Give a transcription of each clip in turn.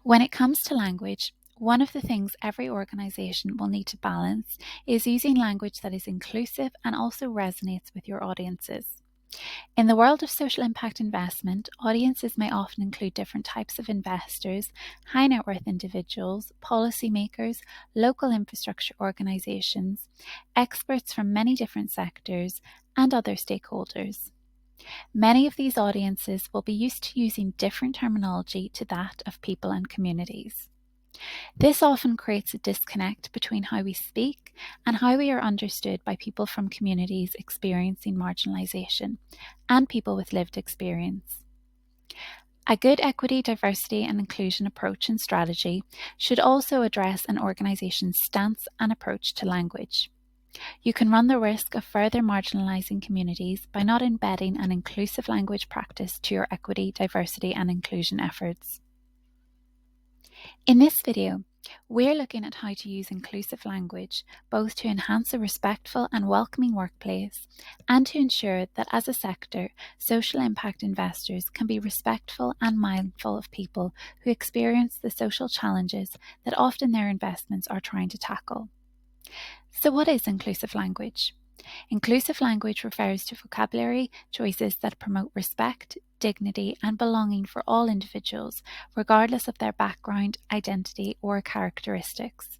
When it comes to language, one of the things every organisation will need to balance is using language that is inclusive and also resonates with your audiences. In the world of social impact investment, audiences may often include different types of investors, high net worth individuals, policymakers, local infrastructure organisations, experts from many different sectors, and other stakeholders. Many of these audiences will be used to using different terminology to that of people and communities. This often creates a disconnect between how we speak and how we are understood by people from communities experiencing marginalisation and people with lived experience. A good equity, diversity and inclusion approach and strategy should also address an organisation's stance and approach to language. You can run the risk of further marginalising communities by not embedding an inclusive language practice to your equity, diversity and inclusion efforts. In this video, we're looking at how to use inclusive language both to enhance a respectful and welcoming workplace and to ensure that as a sector, social impact investors can be respectful and mindful of people who experience the social challenges that often their investments are trying to tackle. So what is inclusive language? Inclusive language refers to vocabulary choices that promote respect, dignity, and belonging for all individuals, regardless of their background, identity, or characteristics.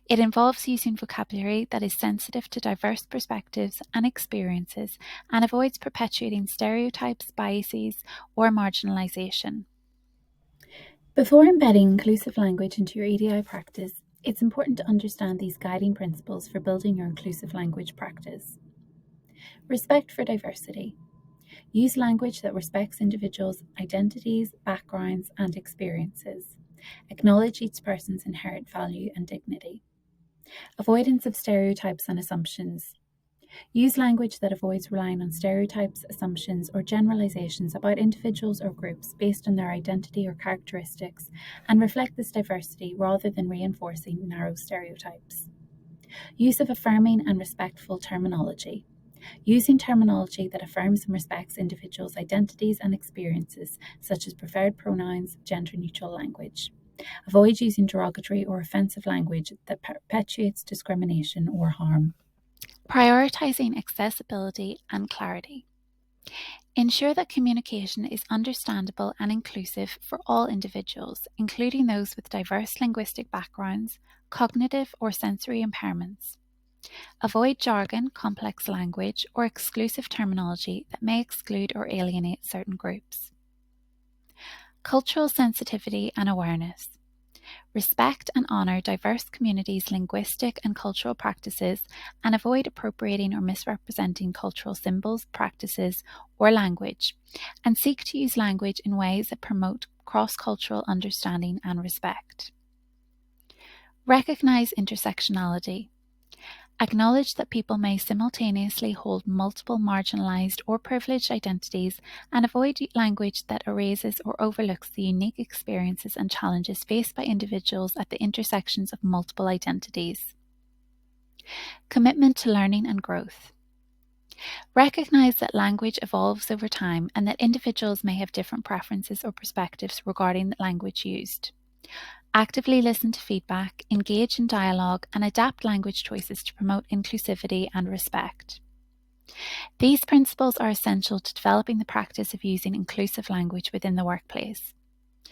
It involves using vocabulary that is sensitive to diverse perspectives and experiences and avoids perpetuating stereotypes, biases, or marginalisation. Before embedding inclusive language into your EDI practice, it's important to understand these guiding principles for building your inclusive language practice. Respect for diversity. Use language that respects individuals' identities, backgrounds, and experiences. Acknowledge each person's inherent value and dignity. Avoidance of stereotypes and assumptions. Use language that avoids relying on stereotypes, assumptions, or generalizations about individuals or groups based on their identity or characteristics, and reflect this diversity rather than reinforcing narrow stereotypes. Use of affirming and respectful terminology. Using terminology that affirms and respects individuals' identities and experiences, such as preferred pronouns, gender-neutral language. Avoid using derogatory or offensive language that perpetuates discrimination or harm. Prioritizing accessibility and clarity. Ensure that communication is understandable and inclusive for all individuals, including those with diverse linguistic backgrounds, cognitive or sensory impairments. Avoid jargon, complex language, or exclusive terminology that may exclude or alienate certain groups. Cultural sensitivity and awareness. Respect and honour diverse communities' linguistic and cultural practices and avoid appropriating or misrepresenting cultural symbols, practices, or language, and seek to use language in ways that promote cross-cultural understanding and respect. Recognise intersectionality. Acknowledge that people may simultaneously hold multiple marginalised or privileged identities and avoid language that erases or overlooks the unique experiences and challenges faced by individuals at the intersections of multiple identities. Commitment to learning and growth. Recognise that language evolves over time and that individuals may have different preferences or perspectives regarding the language used. Actively listen to feedback, engage in dialogue, and adapt language choices to promote inclusivity and respect. These principles are essential to developing the practice of using inclusive language within the workplace.